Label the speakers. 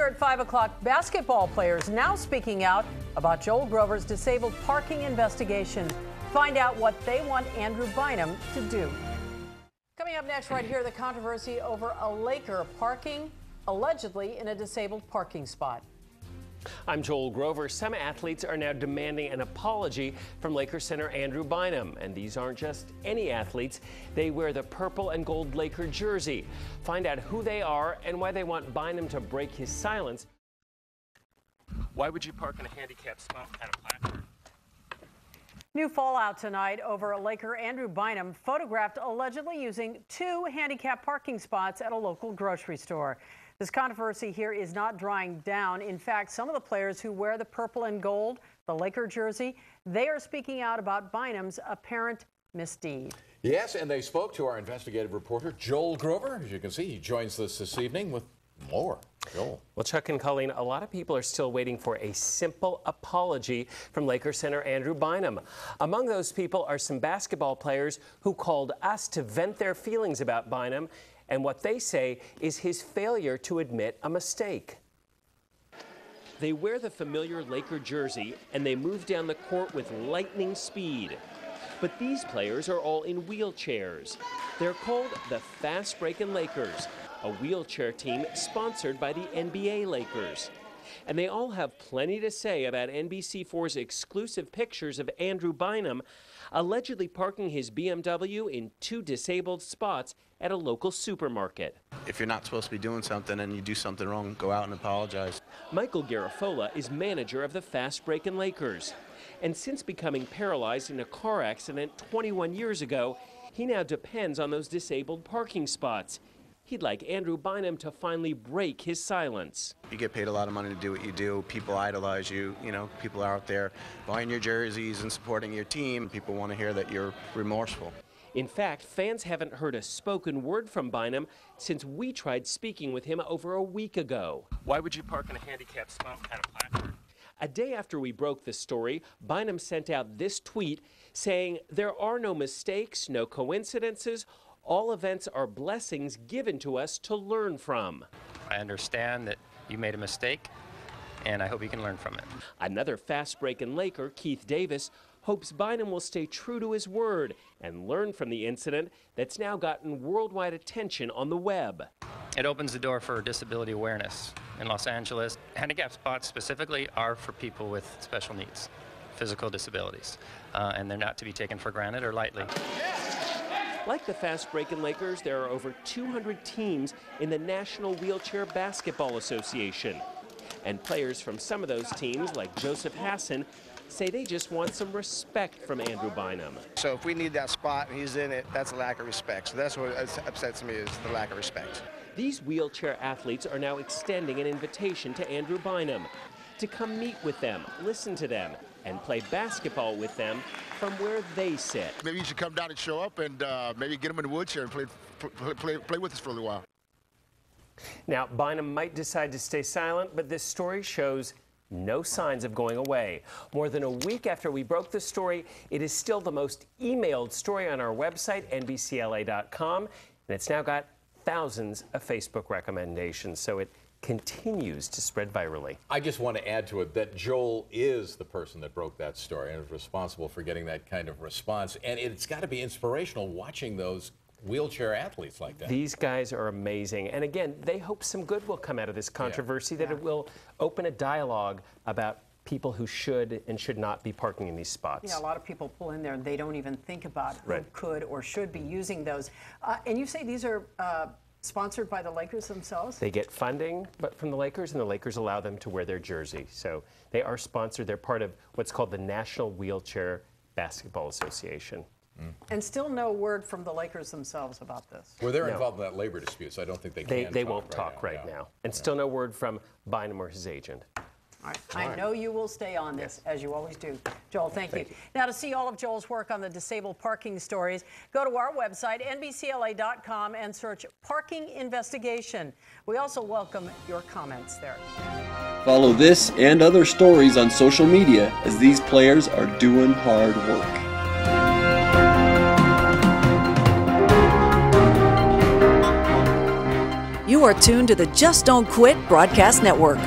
Speaker 1: at 5 o'clock, basketball players now speaking out about Joel Grover's disabled parking investigation. Find out what they want Andrew Bynum to do. Coming up next right here, the controversy over a Laker parking allegedly in a disabled parking spot.
Speaker 2: I'm Joel Grover. Some athletes are now demanding an apology from Lakers center Andrew Bynum. And these aren't just any athletes. They wear the purple and gold Laker jersey. Find out who they are and why they want Bynum to break his silence. Why would you park in a handicapped spot at a placard?
Speaker 1: New fallout tonight over a Laker Andrew Bynum photographed allegedly using 2 handicapped parking spots at a local grocery store. This controversy here is not drying down. In fact, some of the players who wear the purple and gold, the Laker jersey, they are speaking out about Bynum's apparent misdeed.
Speaker 3: Yes, and they spoke to our investigative reporter, Joel Grover. As you can see, he joins us this evening with more. Joel.
Speaker 2: Well, Chuck and Colleen, a lot of people are still waiting for a simple apology from Lakers center Andrew Bynum. Among those people are some basketball players who called us to vent their feelings about Bynum and what they say is his failure to admit a mistake. They wear the familiar Laker jersey and they move down the court with lightning speed. But these players are all in wheelchairs. They're called the Fast Breakin' Lakers, a wheelchair team sponsored by the NBA Lakers. And they all have plenty to say about NBC4's exclusive pictures of Andrew Bynum allegedly parking his BMW in 2 disabled spots at a local supermarket.
Speaker 4: If you're not supposed to be doing something and you do something wrong, go out and apologize.
Speaker 2: Michael Garafola is manager of the Fast Breakin' Lakers. And since becoming paralyzed in a car accident 21 years ago, he now depends on those disabled parking spots. He'd like Andrew Bynum to finally break his silence.
Speaker 4: You get paid a lot of money to do what you do. People idolize you. You know, people are out there buying your jerseys and supporting your team. People want to hear that you're remorseful.
Speaker 2: In fact, fans haven't heard a spoken word from Bynum since we tried speaking with him over a week ago. Why would you park in a handicapped spot at a placard? A day after we broke the story, Bynum sent out this tweet saying, "There are no mistakes, no coincidences. All events are blessings given to us to learn from."
Speaker 5: I understand that you made a mistake, and I hope you can learn from it.
Speaker 2: Another fast-breaking Laker, Keith Davis, hopes Bynum will stay true to his word and learn from the incident that's now gotten worldwide attention on the web.
Speaker 5: It opens the door for disability awareness in Los Angeles. Handicap spots specifically are for people with special needs, physical disabilities, and they're not to be taken for granted or lightly.
Speaker 2: Like the Fast Breakin' Lakers, there are over 200 teams in the National Wheelchair Basketball Association. And players from some of those teams, like Joseph Hassan, say they just want some respect from Andrew Bynum.
Speaker 6: So if we need that spot and he's in it, that's a lack of respect. So that's what upsets me, is the lack of respect.
Speaker 2: These wheelchair athletes are now extending an invitation to Andrew Bynum to come meet with them, listen to them, and play basketball with them from where they sit.
Speaker 7: Maybe you should come down and show up and maybe get him in the wheelchair and play with us for a little while.
Speaker 2: Now, Bynum might decide to stay silent, but this story shows no signs of going away. More than a week after we broke the story, it is still the most emailed story on our website, NBCLA.com, and it's now got thousands of Facebook recommendations, so it continues to spread virally.
Speaker 3: I just want to add to it that Joel is the person that broke that story and is responsible for getting that kind of response. And it's got to be inspirational watching those wheelchair athletes like that.
Speaker 2: These guys are amazing. And again, they hope some good will come out of this controversy, that it will open a dialogue about people who should and should not be parking in these spots.
Speaker 1: Yeah, a lot of people pull in there and they don't even think about who could or should be using those. And you say these are sponsored by the Lakers themselves?
Speaker 2: They get funding from the Lakers, and the Lakers allow them to wear their jersey. So they are sponsored. They're part of what's called the National Wheelchair Basketball Association.
Speaker 1: And still no word from the Lakers themselves about this.
Speaker 3: Well, they're involved in that labor dispute, so I don't think they can.
Speaker 2: They won't talk right now. And still no word from Bynum or his agent.
Speaker 1: All right. I know you will stay on this, as you always do. Joel, thank you. Now, to see all of Joel's work on the disabled parking stories, go to our website, NBCLA.com, and search Parking Investigation. We also welcome your comments there.
Speaker 8: Follow this and other stories on social media, as these players are doing hard work.
Speaker 9: You are tuned to the Just Don't Quit Broadcast Network.